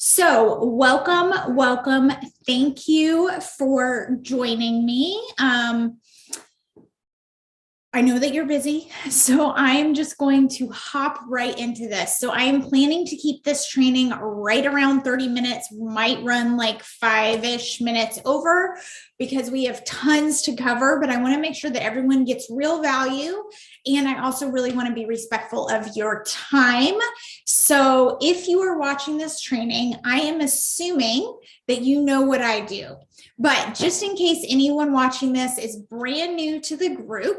So welcome. Thank you for joining me. I know that you're busy, so I am just going to hop right into this. So I am planning to keep this training right around 30 minutes, might run like 5-ish minutes over because we have tons to cover, but I want to make sure that everyone gets real value. And I also really want to be respectful of your time. So if you are watching this training, I am assuming that you know what I do. But just in case anyone watching this is brand new to the group,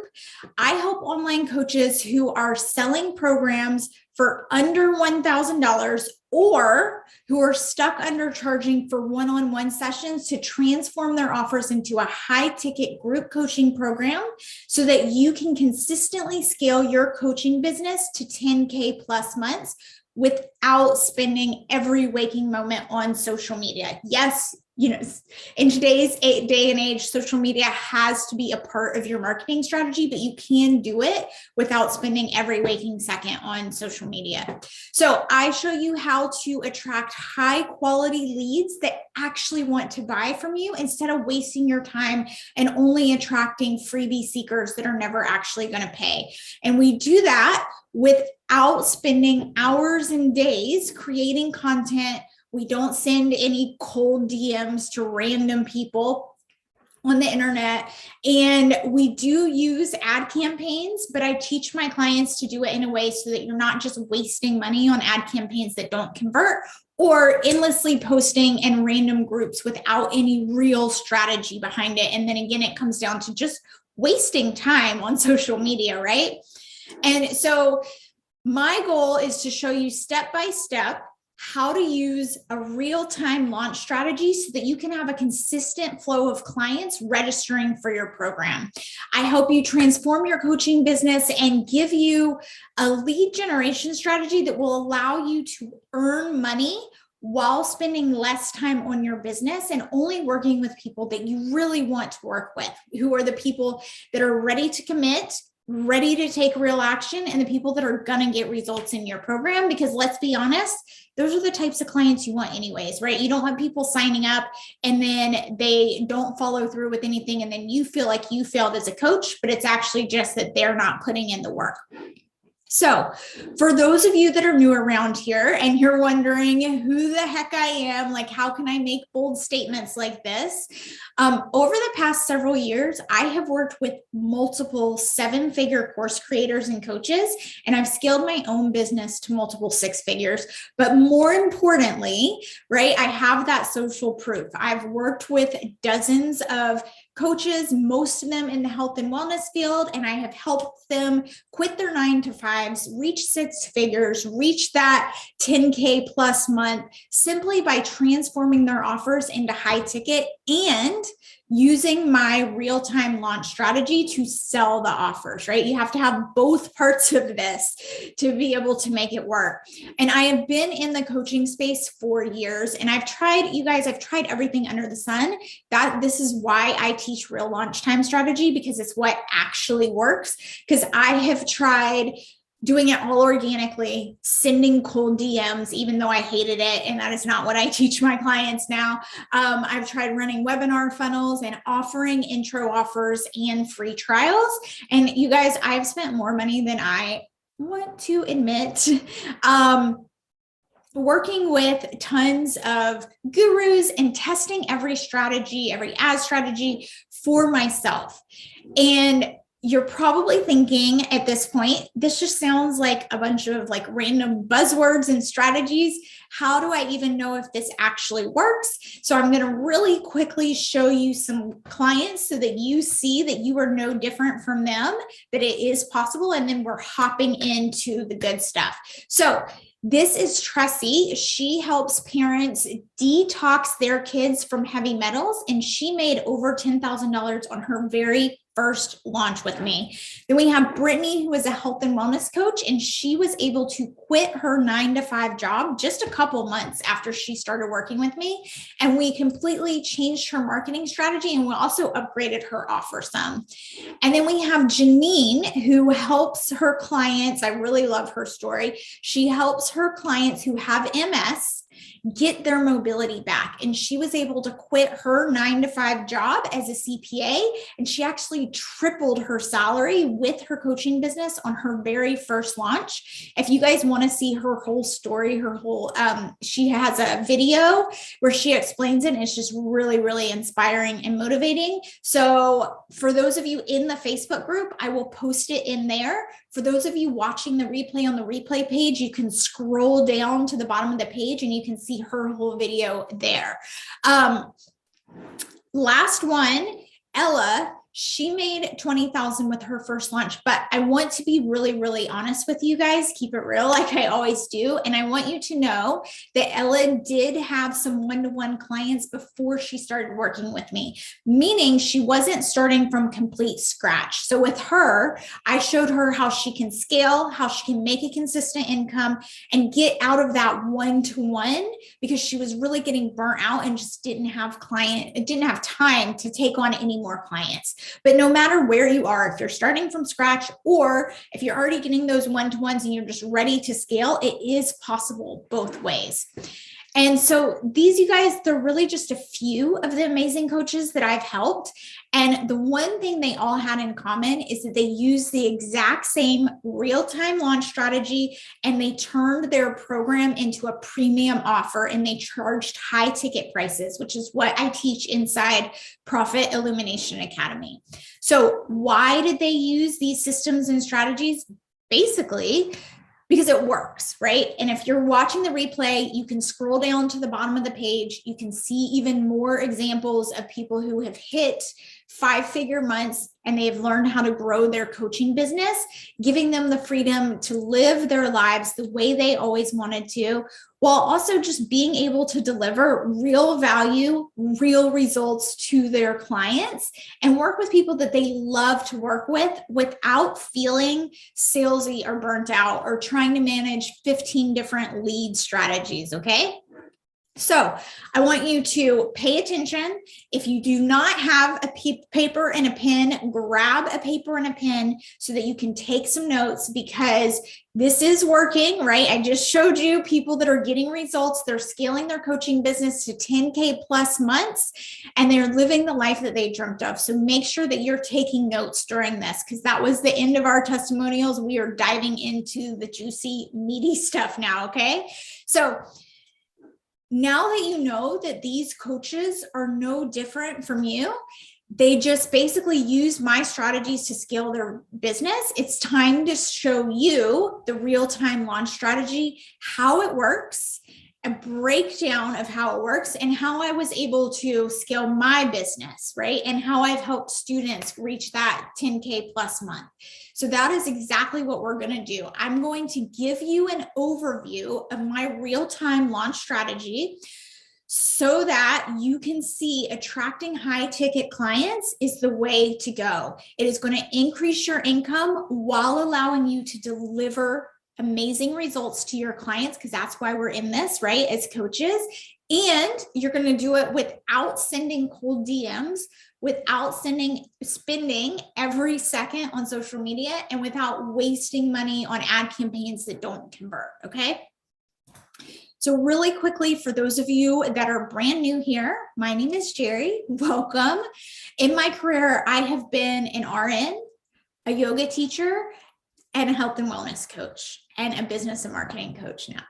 I help online coaches who are selling programs for under $1,000 or who are stuck undercharging for one-on-one sessions to transform their offers into a high-ticket group coaching program so that you can consistently scale your coaching business to 10K plus months without spending every waking moment on social media. Yes, in today's day and age, social media has to be a part of your marketing strategy, but you can do it without spending every waking second on social media. So I show you how to attract high quality leads that actually want to buy from you instead of wasting your time and only attracting freebie seekers that are never actually going to pay. And we do that without spending hours and days creating content. We don't send any cold DMs to random people on the internet. And we do use ad campaigns, but I teach my clients to do it in a way so that you're not just wasting money on ad campaigns that don't convert or endlessly posting in random groups without any real strategy behind it. And then again, it comes down to just wasting time on social media, right? And so my goal is to show you step by step how to use a real-time launch strategy so that you can have a consistent flow of clients registering for your program. I help you transform your coaching business and give you a lead generation strategy that will allow you to earn money while spending less time on your business and only working with people that you really want to work with, who are the people that are ready to commit, ready to take real action, and the people that are going to get results in your program. Because let's be honest, those are the types of clients you want anyways, right? You don't want people signing up and then they don't follow through with anything. And then you feel like you failed as a coach, but it's actually just that they're not putting in the work. So for those of you that are new around here and you're wondering who the heck I am, like how can I make bold statements like this? Over the past several years, I have worked with multiple 7-figure course creators and coaches, and I've scaled my own business to multiple 6 figures. But more importantly, right, I have that social proof. I've worked with dozens of coaches, most of them in the health and wellness field, and I have helped them quit their 9-to-5s, reach 6 figures, reach that 10K plus month simply by transforming their offers into high ticket and using my real-time launch strategy to sell the offers, right? You have to have both parts of this to be able to make it work. And I have been in the coaching space for years, and I've tried everything under the sun. This is why I teach real launch time strategy, because it's what actually works. Because I have tried doing it all organically, sending cold DMs, even though I hated it. And that is not what I teach my clients now. I've tried running webinar funnels and offering intro offers and free trials. And you guys, I've spent more money than I want to admit. Working with tons of gurus and testing every strategy, every ad strategy for myself. And you're probably thinking at this point, this just sounds like a bunch of like random buzzwords and strategies. How do I even know if this actually works? So I'm going to really quickly show you some clients so that you see that you are no different from them, that it is possible. And then we're hopping into the good stuff. So this is Tressie. She helps parents detox their kids from heavy metals, and she made over $10,000 on her very first launch with me. Then we have Brittany, who is a health and wellness coach, and she was able to quit her 9-to-5 job just a couple months after she started working with me. And we completely changed her marketing strategy, and we also upgraded her offer some. And then we have Janine, who helps her clients. I really love her story. She helps her clients who have MS get their mobility back. And she was able to quit her 9-to-5 job as a CPA. And she actually tripled her salary with her coaching business on her very first launch. If you guys want to see her whole story, she has a video where she explains it. And it's just really, really inspiring and motivating. So for those of you in the Facebook group, I will post it in there. For those of you watching the replay on the replay page, you can scroll down to the bottom of the page and you can see her whole video there. Last one, Ella, she made 20,000 with her first launch, but I want to be really, really honest with you guys, keep it real like I always do. And I want you to know that Ella did have some one-to-one clients before she started working with me, meaning she wasn't starting from complete scratch. So with her, I showed her how she can scale, how she can make a consistent income and get out of that one-to-one, because she was really getting burnt out and just didn't have time to take on any more clients. But no matter where you are, if you're starting from scratch or if you're already getting those one-to-ones and you're just ready to scale, it is possible both ways. And so these, you guys, they're really just a few of the amazing coaches that I've helped. And the one thing they all had in common is that they used the exact same real-time launch strategy, and they turned their program into a premium offer, and they charged high ticket prices, which is what I teach inside Profit Illumination Academy. So why did they use these systems and strategies? Basically, because it works, right? And if you're watching the replay, you can scroll down to the bottom of the page. You can see even more examples of people who have hit 5-figure months and they've learned how to grow their coaching business, giving them the freedom to live their lives the way they always wanted to, while also just being able to deliver real value, real results to their clients and work with people that they love to work with without feeling salesy or burnt out or trying to manage 15 different lead strategies, okay? So I want you to pay attention. If you do not have a paper and a pen, grab a paper and a pen so that you can take some notes, because this is working, right? I just showed you people that are getting results. They're scaling their coaching business to 10K plus months, and they're living the life that they dreamt of. So make sure that you're taking notes during this, because that was the end of our testimonials. We are diving into the juicy, meaty stuff now, okay? So now that you know that these coaches are no different from you, they just basically use my strategies to scale their business. It's time to show you the real-time launch strategy, how it works, a breakdown of how it works, and how I was able to scale my business, right? And how I've helped students reach that 10K plus month. So that is exactly what we're going to do. I'm going to give you an overview of my real-time launch strategy so that you can see attracting high ticket clients is the way to go. It is going to increase your income while allowing you to deliver amazing results to your clients, because that's why we're in this, right, as coaches. And you're going to do it without sending cold DMs, without spending every second on social media, and without wasting money on ad campaigns that don't convert, okay? So really quickly, for those of you that are brand new here, my name is Jerry. Welcome. In my career, I have been an RN, a yoga teacher, and a health and wellness coach, and a business and marketing coach now.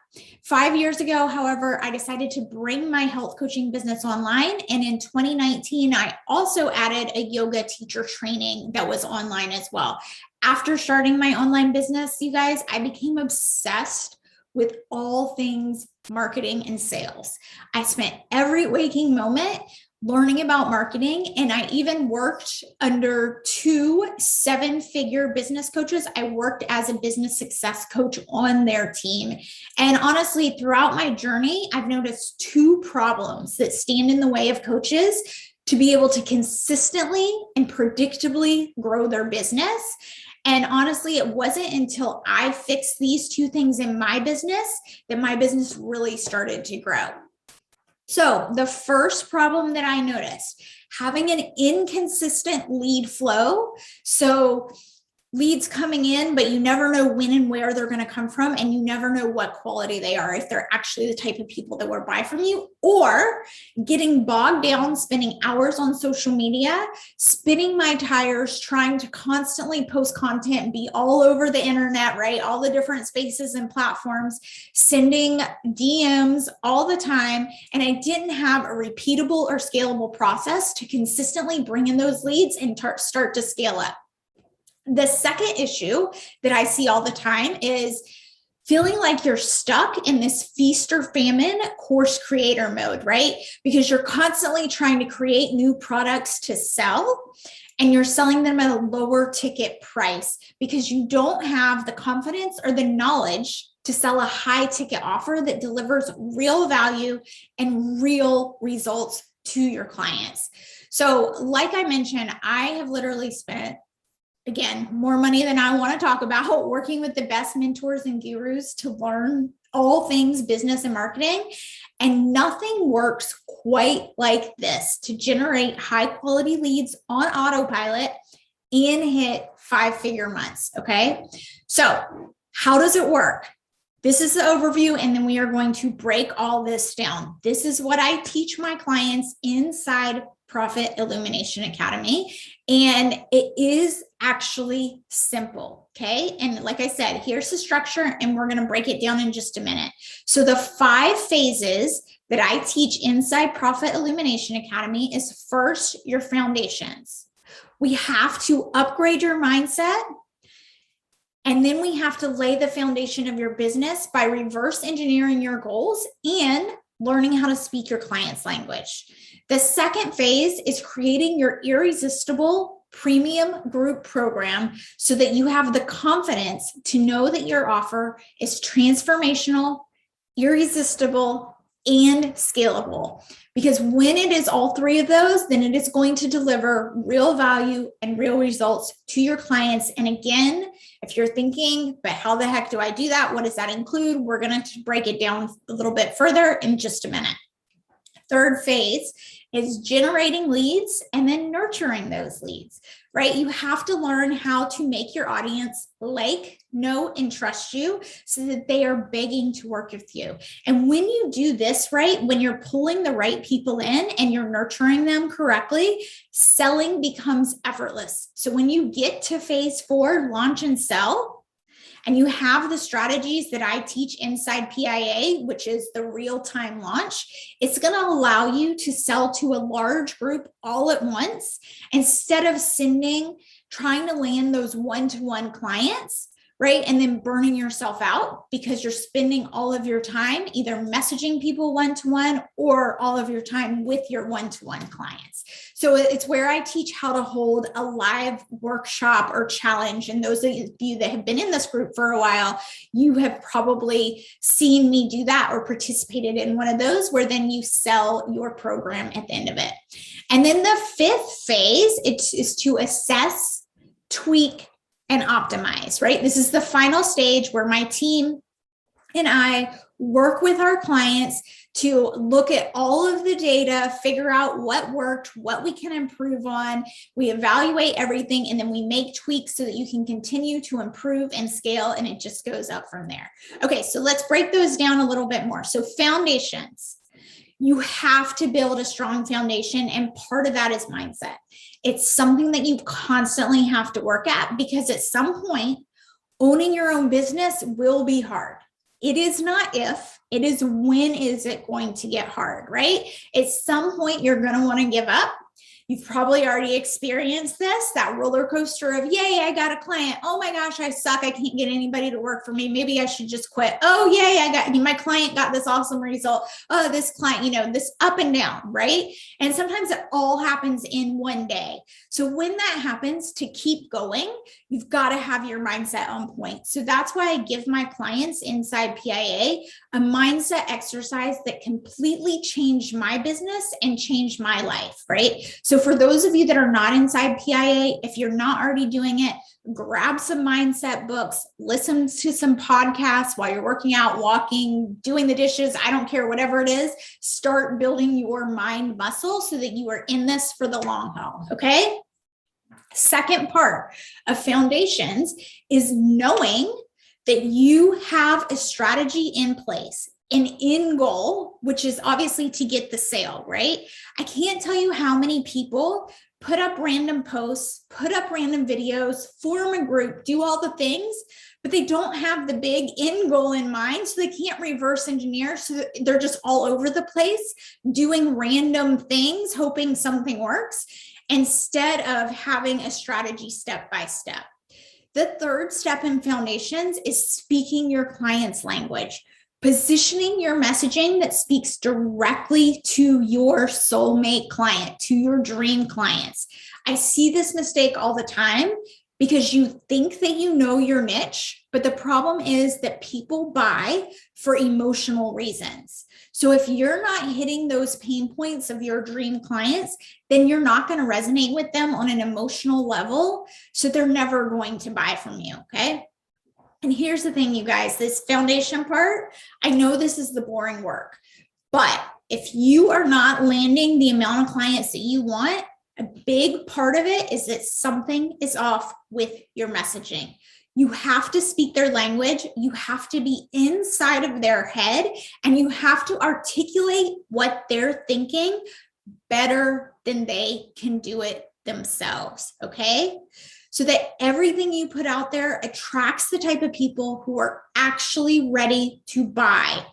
5 years ago, however, I decided to bring my health coaching business online. And in 2019, I also added a yoga teacher training that was online as well. After starting my online business, you guys, I became obsessed with all things marketing and sales. I spent every waking moment learning about marketing, and I even worked under 2 7-figure business coaches. I worked as a business success coach on their team. And honestly, throughout my journey, I've noticed 2 problems that stand in the way of coaches to be able to consistently and predictably grow their business. And honestly, it wasn't until I fixed these 2 things in my business that my business really started to grow. So the first problem that I noticed, having an inconsistent lead flow. So leads coming in, but you never know when and where they're going to come from, and you never know what quality they are, if they're actually the type of people that will buy from you, or getting bogged down, spending hours on social media, spinning my tires, trying to constantly post content and be all over the internet, right? All the different spaces and platforms, sending DMs all the time. And I didn't have a repeatable or scalable process to consistently bring in those leads and start to scale up. The second issue that I see all the time is feeling like you're stuck in this feast or famine course creator mode, right? Because you're constantly trying to create new products to sell, and you're selling them at a lower ticket price because you don't have the confidence or the knowledge to sell a high ticket offer that delivers real value and real results to your clients. So like I mentioned, I have literally spent, again, more money than I want to talk about, working with the best mentors and gurus to learn all things business and marketing. And nothing works quite like this to generate high quality leads on autopilot and hit 5-figure months. Okay. So how does it work? This is the overview, and then we are going to break all this down. This is what I teach my clients inside Profit Illumination Academy. And it is actually simple. Okay. And like I said, here's the structure, and we're going to break it down in just a minute. So the 5 phases that I teach inside Profit Illumination Academy is, first, your foundations. We have to upgrade your mindset. And then we have to lay the foundation of your business by reverse engineering your goals and learning how to speak your client's language. The second phase is creating your irresistible premium group program so that you have the confidence to know that your offer is transformational, irresistible, and scalable. Because when it is all 3 of those, then it is going to deliver real value and real results to your clients. And again, if you're thinking, but how the heck do I do that? What does that include? We're going to break it down a little bit further in just a minute. Third phase is generating leads and then nurturing those leads, right? You have to learn how to make your audience like, know, and trust you so that they are begging to work with you. And when you do this right, when you're pulling the right people in and you're nurturing them correctly, selling becomes effortless. So when you get to phase 4, launch and sell, and you have the strategies that I teach inside PIA, which is the real-time launch, it's going to allow you to sell to a large group all at once instead of trying to land those one-to-one clients, right? And then burning yourself out because you're spending all of your time either messaging people one-to-one or all of your time with your one-to-one clients. So it's where I teach how to hold a live workshop or challenge. And those of you that have been in this group for a while, you have probably seen me do that or participated in one of those, where then you sell your program at the end of it. And then the 5th phase is to assess, tweak, and optimize, right? This is the final stage where my team and I work with our clients to look at all of the data, figure out what worked, what we can improve on. We evaluate everything, and then we make tweaks so that you can continue to improve and scale, and it just goes up from there. Okay, so let's break those down a little bit more. So foundations. You have to build a strong foundation, and part of that is mindset. It's something that you constantly have to work at, because at some point, owning your own business will be hard. It is not if, it is when is it going to get hard, right? At some point, you're going to want to give up. You've probably already experienced this, that roller coaster of, yay, I got a client. Oh my gosh, I suck. I can't get anybody to work for me. Maybe I should just quit. Oh, yay, my client got this awesome result. Oh, this client, this up and down, right? And sometimes it all happens in one day. So when that happens, to keep going, you've got to have your mindset on point. So that's why I give my clients inside PIA a mindset exercise that completely changed my business and changed my life, right? So for those of you that are not inside PIA, if you're not already doing it, grab some mindset books, listen to some podcasts while you're working out, walking, doing the dishes, I don't care, whatever it is, start building your mind muscle so that you are in this for the long haul, okay? Second part of foundations is knowing that you have a strategy in place, an end goal, which is obviously to get the sale, right? I can't tell you how many people put up random posts, put up random videos, form a group, do all the things, but they don't have the big end goal in mind. So they can't reverse engineer. So they're just all over the place doing random things, hoping something works, instead of having a strategy step by step. The third step in foundations is speaking your client's language, positioning your messaging that speaks directly to your soulmate client, to your dream clients. I see this mistake all the time because you think that you know your niche, but the problem is that people buy for emotional reasons. So if you're not hitting those pain points of your dream clients, then you're not going to resonate with them on an emotional level. So they're never going to buy from you. Okay. And here's the thing, you guys, this foundation part, I know this is the boring work, but if you are not landing the amount of clients that you want, a big part of it is that something is off with your messaging. You have to speak their language. You have to be inside of their head, and you have to articulate what they're thinking better than they can do it themselves. Okay. So that everything you put out there attracts the type of people who are actually ready to buy.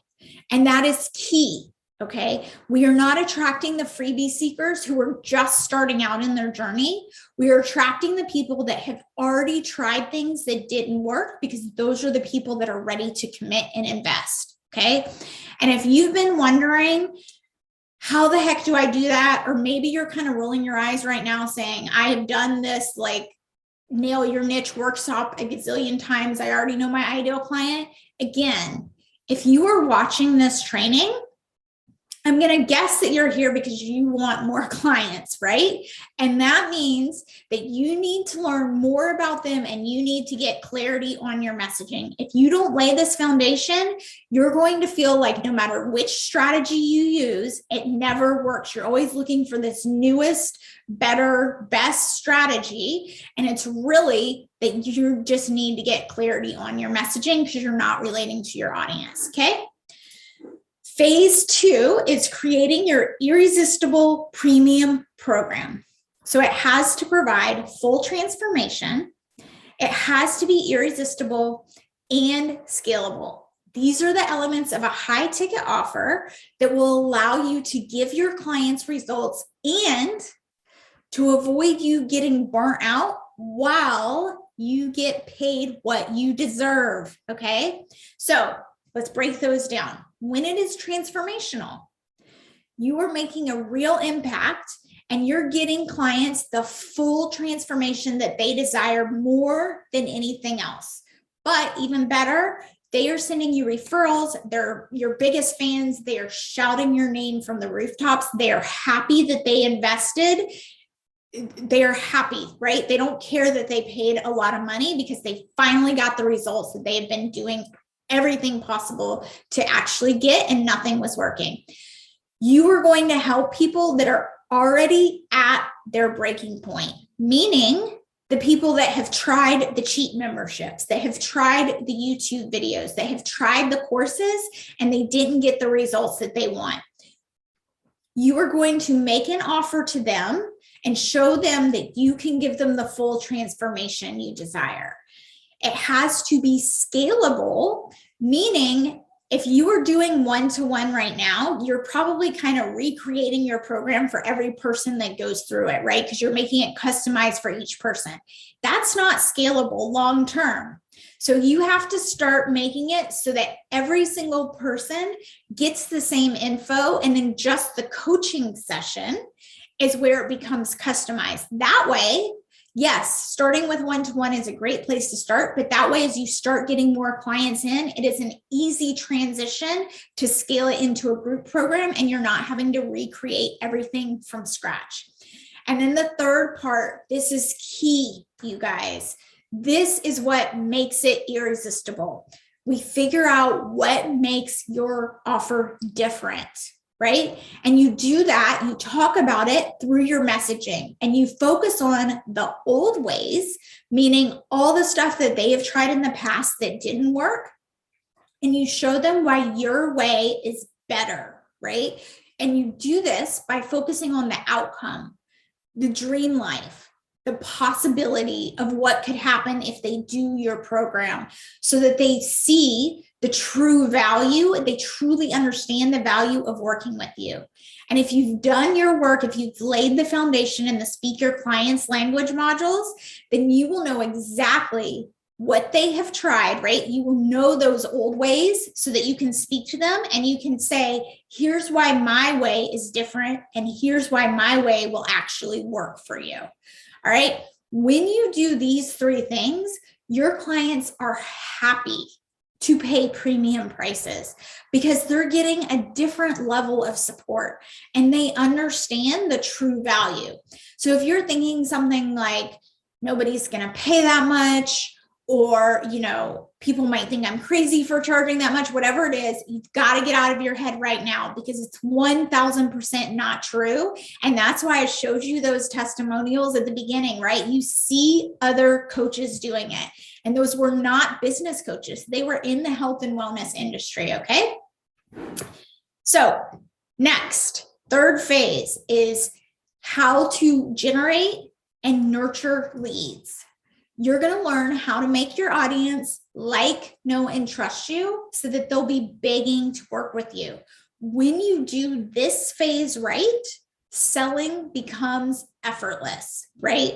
And that is key. Okay. We are not attracting the freebie seekers who are just starting out in their journey. We are attracting the people that have already tried things that didn't work, because those are the people that are ready to commit and invest. Okay. And if you've been wondering, how the heck do I do that? Or maybe you're kind of rolling your eyes right now saying, I have done this like nail your niche workshop a gazillion times. I already know my ideal client. Again, if you are watching this training, I'm going to guess that you're here because you want more clients, right? And that means that you need to learn more about them and you need to get clarity on your messaging. If you don't lay this foundation, you're going to feel like no matter which strategy you use, it never works. You're always looking for this newest, better, best strategy. And it's really that you just need to get clarity on your messaging because you're not relating to your audience, okay? Phase 2 is creating your irresistible premium program. So it has to provide full transformation. It has to be irresistible and scalable. These are the elements of a high ticket offer that will allow you to give your clients results and to avoid you getting burnt out while you get paid what you deserve. Okay. So let's break those down. When it is transformational, you are making a real impact and you're getting clients the full transformation that they desire more than anything else. But even better, they are sending you referrals. They're your biggest fans. They are shouting your name from the rooftops. They are happy that they invested. They are happy, right? They don't care that they paid a lot of money because they finally got the results that they had been doing everything possible to actually get, and nothing was working. You are going to help people that are already at their breaking point, meaning the people that have tried the cheap memberships, that have tried the YouTube videos, that have tried the courses, and they didn't get the results that they want. You are going to make an offer to them and show them that you can give them the full transformation you desire. It has to be scalable, meaning if you are doing one-to-one right now, you're probably kind of recreating your program for every person that goes through it, right? Because you're making it customized for each person. That's not scalable long-term. So you have to start making it so that every single person gets the same info, and then just the coaching session is where it becomes customized. That way, yes, starting with one-to-one is a great place to start, but that way, as you start getting more clients in, it is an easy transition to scale it into a group program, and you're not having to recreate everything from scratch. And then the third part, this is key, you guys. This is what makes it irresistible. We figure out what makes your offer different, right? And you do that, you talk about it through your messaging, and you focus on the old ways, meaning all the stuff that they have tried in the past that didn't work. And you show them why your way is better, right? And you do this by focusing on the outcome, the dream life, the possibility of what could happen if they do your program, so that they see the true value and they truly understand the value of working with you. And if you've done your work, if you've laid the foundation in the Speak Your Clients' language modules, then you will know exactly what they have tried, right? You will know those old ways so that you can speak to them and you can say, here's why my way is different, and here's why my way will actually work for you. All right. When you do these three things, your clients are happy to pay premium prices because they're getting a different level of support and they understand the true value. So if you're thinking something like, nobody's going to pay that much, or, people might think I'm crazy for charging that much, whatever it is, you've got to get out of your head right now, because it's 1000% not true. And that's why I showed you those testimonials at the beginning, right? You see other coaches doing it. And those were not business coaches. They were in the health and wellness industry. Okay. So next, third phase is how to generate and nurture leads. You're going to learn how to make your audience like, know, and trust you so that they'll be begging to work with you. When you do this phase right, selling becomes effortless, right?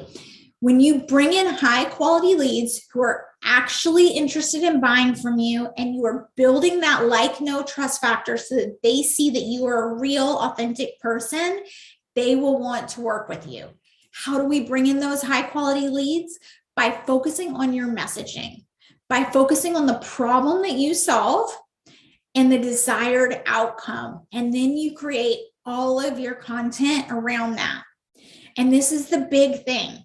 When you bring in high quality leads who are actually interested in buying from you, and you are building that like, know, trust factor so that they see that you are a real, authentic person, they will want to work with you. How do we bring in those high quality leads? By focusing on your messaging, by focusing on the problem that you solve and the desired outcome. And then you create all of your content around that. And this is the big thing.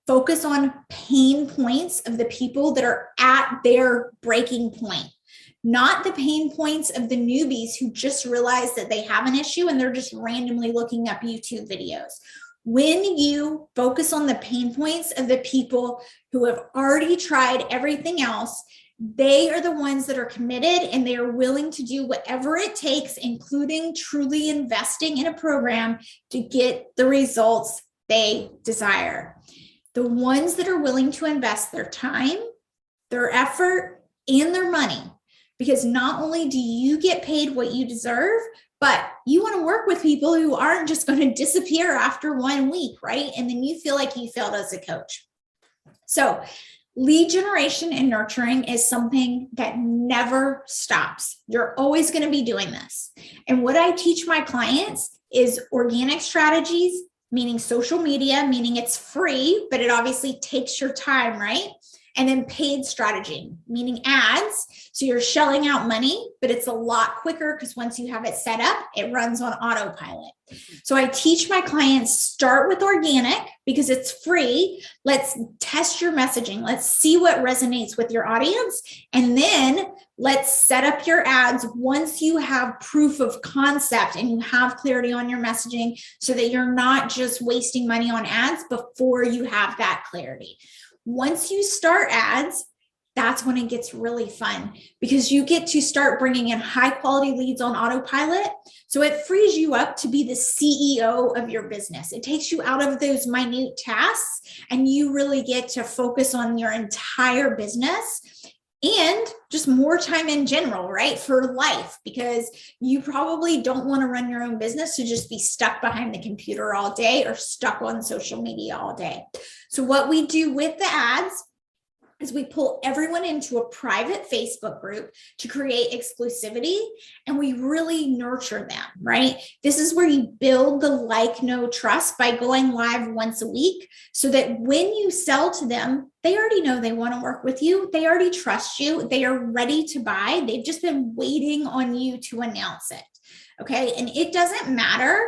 Focus on pain points of the people that are at their breaking point, not the pain points of the newbies who just realize that they have an issue and they're just randomly looking up YouTube videos. When you focus on the pain points of the people who have already tried everything else, they are the ones that are committed and they are willing to do whatever it takes, including truly investing in a program to get the results they desire. The ones that are willing to invest their time, their effort, and their money, because not only do you get paid what you deserve, but you want to work with people who aren't just going to disappear after 1 week, right? And then you feel like you failed as a coach. So lead generation and nurturing is something that never stops. You're always going to be doing this. And what I teach my clients is organic strategies, meaning social media, meaning it's free, but it obviously takes your time, right? And then paid strategy, meaning ads. So you're shelling out money, but it's a lot quicker because once you have it set up, it runs on autopilot. So I teach my clients, start with organic because it's free. Let's test your messaging. Let's see what resonates with your audience. And then let's set up your ads once you have proof of concept and you have clarity on your messaging so that you're not just wasting money on ads before you have that clarity. Once you start ads, that's when it gets really fun because you get to start bringing in high quality leads on autopilot. So it frees you up to be the CEO of your business. It takes you out of those minute tasks and you really get to focus on your entire business and just more time in general, right? For life, because you probably don't want to run your own business to just be stuck behind the computer all day or stuck on social media all day. So what we do with the ads is we pull everyone into a private Facebook group to create exclusivity, and we really nurture them, right? This is where you build the like, know, trust by going live once a week so that when you sell to them, they already know they want to work with you. They already trust you. They are ready to buy. They've just been waiting on you to announce it. Okay. And it doesn't matter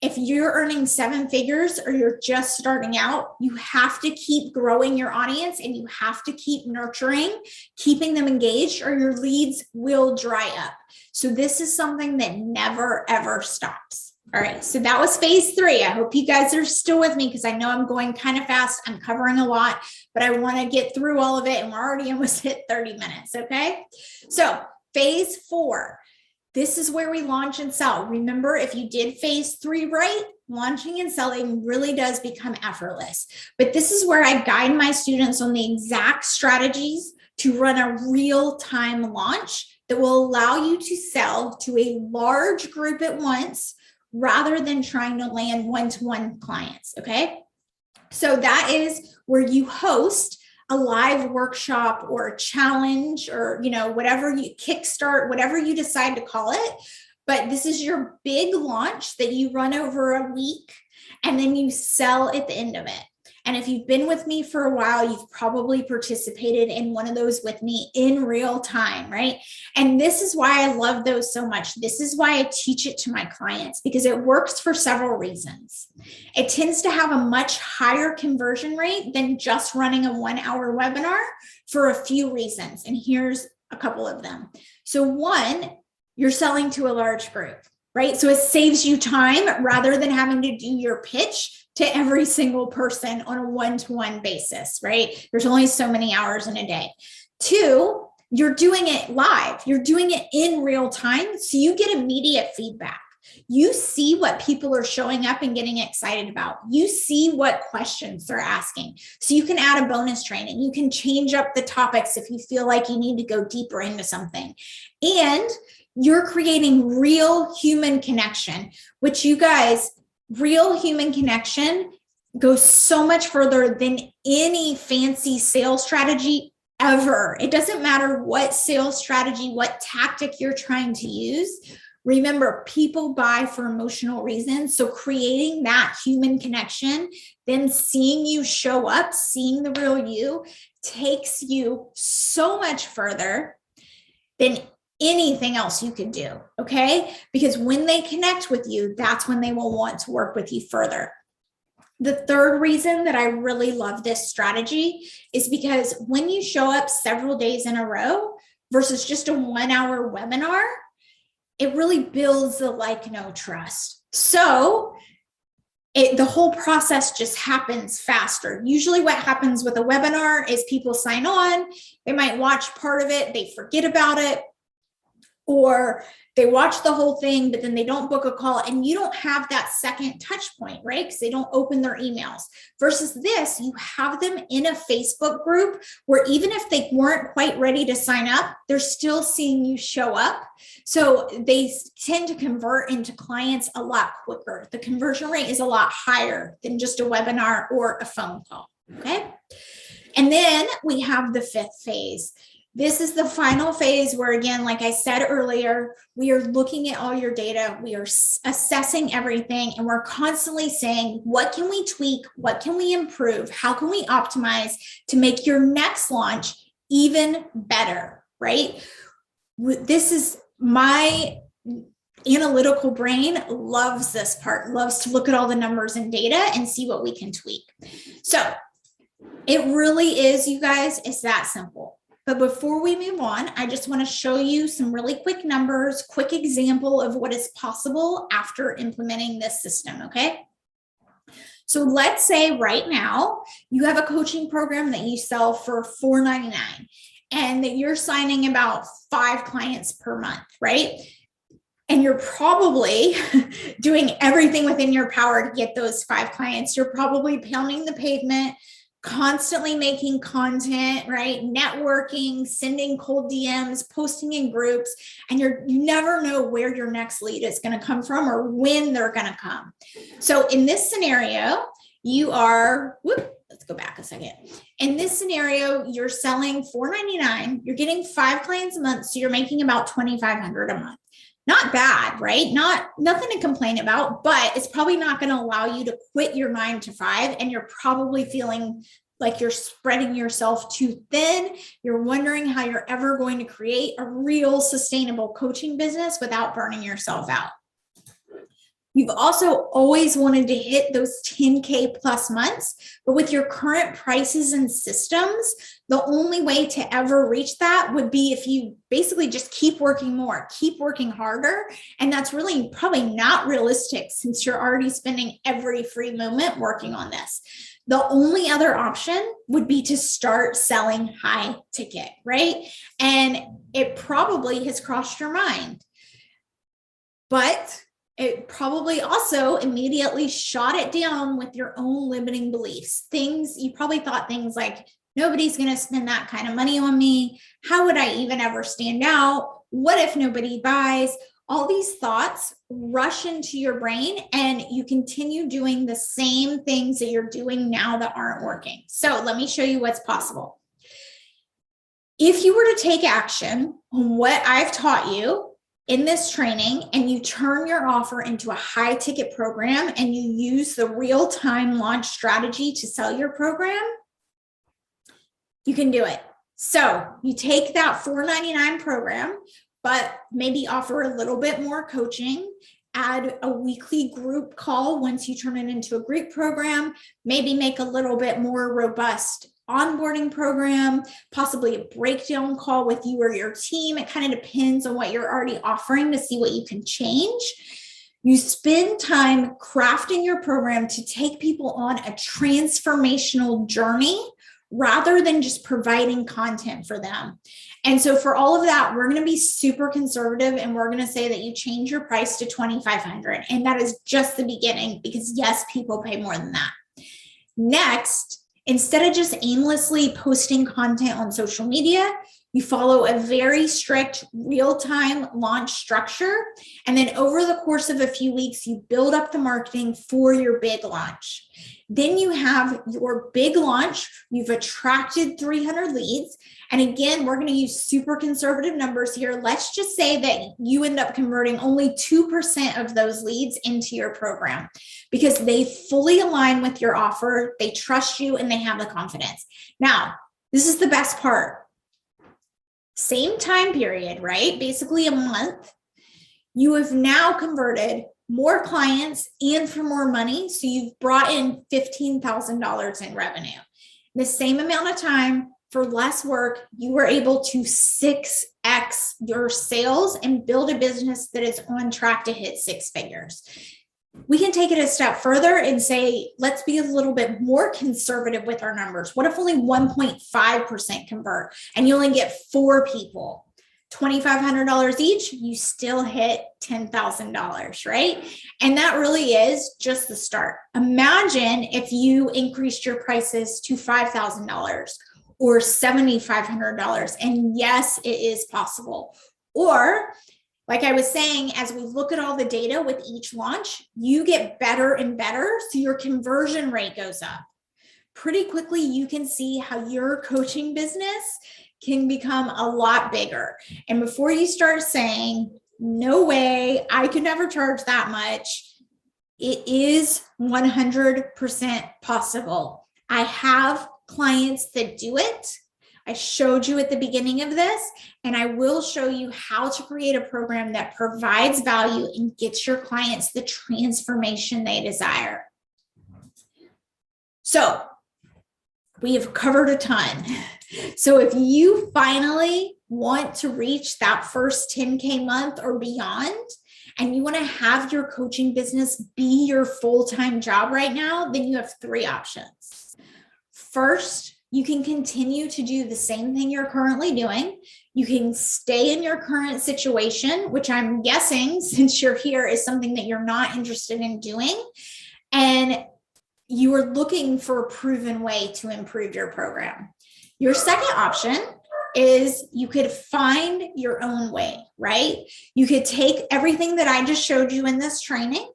if you're earning 7 figures or you're just starting out, you have to keep growing your audience and you have to keep nurturing, keeping them engaged, or your leads will dry up. So this is something that never, ever stops. All right, so that was phase 3. I hope you guys are still with me because I know I'm going kind of fast. I'm covering a lot, but I want to get through all of it, and we're already almost hit 30 minutes, okay? So phase 4, this is where we launch and sell. Remember, if you did phase 3 right, launching and selling really does become effortless. But this is where I guide my students on the exact strategies to run a real-time launch that will allow you to sell to a large group at once, rather than trying to land one-to-one clients, okay? So that is where you host a live workshop or a challenge or, whatever you kickstart, whatever you decide to call it. But this is your big launch that you run over a week and then you sell at the end of it. And if you've been with me for a while, you've probably participated in one of those with me in real time, right? And this is why I love those so much. This is why I teach it to my clients, because it works for several reasons. It tends to have a much higher conversion rate than just running a 1-hour webinar for a few reasons. And here's a couple of them. So one, you're selling to a large group, right? So it saves you time rather than having to do your pitch to every single person on a one-to-one basis, right? There's only so many hours in a day. 2, you're doing it live. You're doing it in real time, so you get immediate feedback. You see what people are showing up and getting excited about. You see what questions they're asking. So you can add a bonus training. You can change up the topics if you feel like you need to go deeper into something. And you're creating real human connection, which you guys, real human connection goes so much further than any fancy sales strategy ever. It doesn't matter what sales strategy, what tactic you're trying to use. Remember, people buy for emotional reasons. So creating that human connection, then seeing you show up, seeing the real you, takes you so much further than anything else you could do, okay? Because when they connect with you, that's when they will want to work with you further. The third reason that I really love this strategy is because when you show up several days in a row versus just a 1-hour webinar, it really builds the know, trust. So the whole process just happens faster. Usually what happens with a webinar is people sign on, they might watch part of it, they forget about it, or they watch the whole thing, but then they don't book a call, and you don't have that second touch point, right? Because they don't open their emails. Versus this, you have them in a Facebook group where even if they weren't quite ready to sign up, they're still seeing you show up. So they tend to convert into clients a lot quicker. The conversion rate is a lot higher than just a webinar or a phone call, okay? And then we have the 5th phase. This is the final phase where, again, like I said earlier, we are looking at all your data, we are assessing everything, and we're constantly saying, what can we tweak? What can we improve? How can we optimize to make your next launch even better, right? This is my analytical brain loves this part, loves to look at all the numbers and data and see what we can tweak. So it really is, you guys, it's that simple. But before we move on, I just want to show you some really quick numbers, quick example of what is possible after implementing this system, okay? So let's say right now you have a coaching program that you sell for $4.99 and that you're signing about 5 clients per month, right? And you're probably doing everything within your power to get those 5 clients. You're probably pounding the pavement, constantly making content, right? Networking, sending cold DMs, posting in groups, and you never know where your next lead is going to come from or when they're going to come. So in this scenario, you are, let's go back a second. In this scenario, you're selling $4.99, you're getting 5 clients a month, so you're making about $2,500 a month. Not bad, right? Nothing to complain about, but it's probably not going to allow you to quit your 9 to 5. And you're probably feeling like you're spreading yourself too thin. You're wondering how you're ever going to create a real sustainable coaching business without burning yourself out. You've also always wanted to hit those 10K plus months, but with your current prices and systems, the only way to ever reach that would be if you basically just keep working more, keep working harder. And that's really probably not realistic since you're already spending every free moment working on this. The only other option would be to start selling high ticket, right? And it probably has crossed your mind, but it probably also immediately shot it down with your own limiting beliefs. Things you probably thought things like, nobody's going to spend that kind of money on me. How would I even ever stand out? What if nobody buys? All these thoughts rush into your brain and you continue doing the same things that you're doing now that aren't working. So let me show you what's possible. If you were to take action on what I've taught you in this training and you turn your offer into a high ticket program and you use the real-time launch strategy to sell your program, you can do it. So you take that $4.99 program, but maybe offer a little bit more coaching, add a weekly group call once you turn it into a group program, maybe make a little bit more robust onboarding program, possibly a breakdown call with you or your team. It kind of depends on what you're already offering to see what you can change. You spend time crafting your program to take people on a transformational journey rather than just providing content for them. And so for all of that, we're going to be super conservative and we're going to say that you change your price to $2,500. And that is just the beginning because yes, people pay more than that. Next, instead of just aimlessly posting content on social media, you follow a very strict real-time launch structure. And then over the course of a few weeks, you build up the marketing for your big launch. Then you have your big launch. You've attracted 300 leads. And again, we're going to use super conservative numbers here. Let's just say that you end up converting only 2% of those leads into your program because they fully align with your offer, they trust you, and they have the confidence. Now, this is the best part. Same time period, right? Basically a month. You have now converted more clients and for more money. So you've brought in $15,000 in revenue. The same amount of time for less work, you were able to 6x your sales and build a business that is on track to hit six figures. We can take it a step further and say, let's be a little bit more conservative with our numbers. What if only 1.5% convert and you only get 4 people? $2,500 each, you still hit $10,000, right? And that really is just the start. Imagine if you increased your prices to $5,000 or $7,500. And yes, it is possible. Or like I was saying, as we look at all the data with each launch, you get better and better. So your conversion rate goes up. Pretty quickly, you can see how your coaching business can become a lot bigger. And before you start saying, no way, I could never charge that much, it is 100% possible. I have clients that do it. I showed you at the beginning of this, and I will show you how to create a program that provides value and gets your clients the transformation they desire. So we have covered a ton. So if you finally want to reach that first 10K month or beyond, and you want to have your coaching business be your full-time job right now, then you have 3 options. First, you can continue to do the same thing you're currently doing. You can stay in your current situation, which I'm guessing, since you're here, is something that you're not interested in doing. And you are looking for a proven way to improve your program. Your second option is you could find your own way, right? You could take everything that I just showed you in this training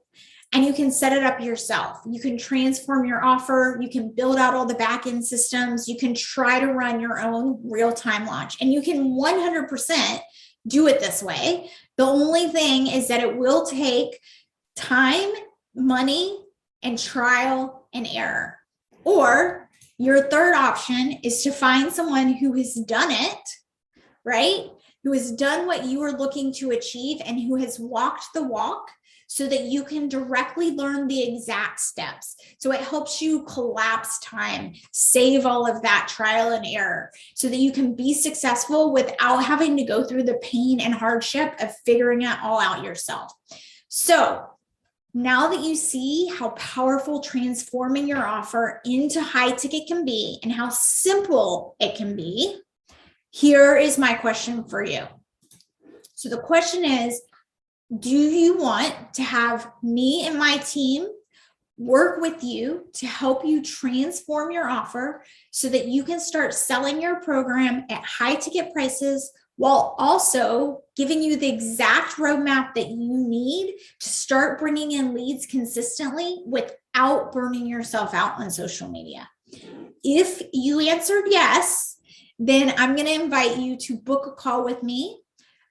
and you can set it up yourself. You can transform your offer. You can build out all the back-end systems. You can try to run your own real-time launch, and you can 100% do it this way. The only thing is that it will take time, money, and trial and error. Or your third option is to find someone who has done it, right? Who has done what you are looking to achieve and who has walked the walk so that you can directly learn the exact steps. So it helps you collapse time, save all of that trial and error so that you can be successful without having to go through the pain and hardship of figuring it all out yourself. So now that you see how powerful transforming your offer into high ticket can be and how simple it can be, here is my question for you. So the question is, do you want to have me and my team work with you to help you transform your offer so that you can start selling your program at high ticket prices while also giving you the exact roadmap that you need to start bringing in leads consistently without burning yourself out on social media? If you answered yes, then I'm going to invite you to book a call with me.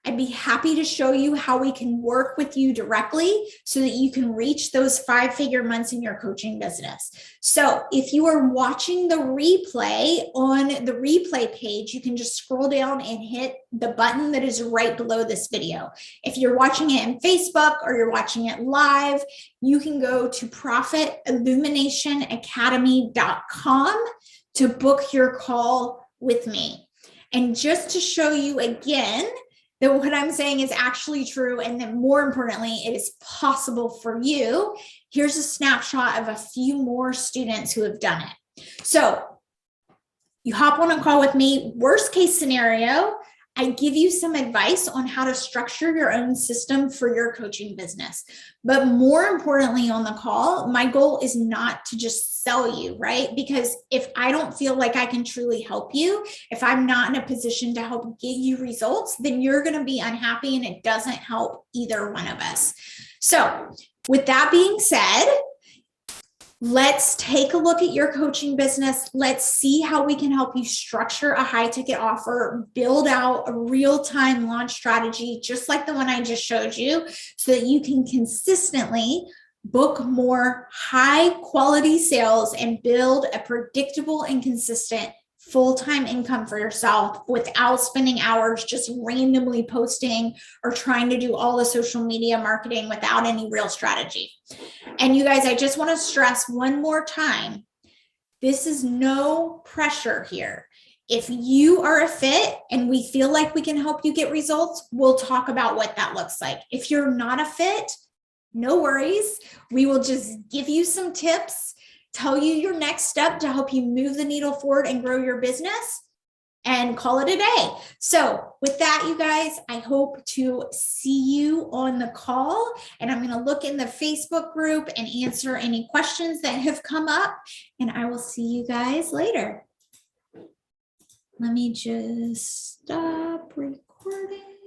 I'd be happy to show you how we can work with you directly so that you can reach those 5-figure months in your coaching business. So if you are watching the replay on the replay page, you can just scroll down and hit the button that is right below this video. If you're watching it in Facebook or you're watching it live, you can go to ProfitIlluminationAcademy.com to book your call with me. And just to show you again that what I'm saying is actually true, and that more importantly, it is possible for you, here's a snapshot of a few more students who have done it. So you hop on a call with me. Worst case scenario, I give you some advice on how to structure your own system for your coaching business. But more importantly on the call, my goal is not to just sell you, right? Because if I don't feel like I can truly help you, if I'm not in a position to help get you results, then you're going to be unhappy and it doesn't help either one of us. So with that being said, let's take a look at your coaching business. Let's see how we can help you structure a high ticket offer, build out a real-time launch strategy, just like the one I just showed you, so that you can consistently book more high quality sales and build a predictable and consistent full-time income for yourself without spending hours just randomly posting or trying to do all the social media marketing without any real strategy. And you guys, I just want to stress one more time, this is no pressure here. If you are a fit and we feel like we can help you get results, we'll talk about what that looks like. If you're not a fit, no worries. We will just give you some tips, tell you your next step to help you move the needle forward and grow your business, and call it a day. So with that, you guys, I hope to see you on the call, and I'm going to look in the Facebook group and answer any questions that have come up, and I will see you guys later. Let me just stop recording.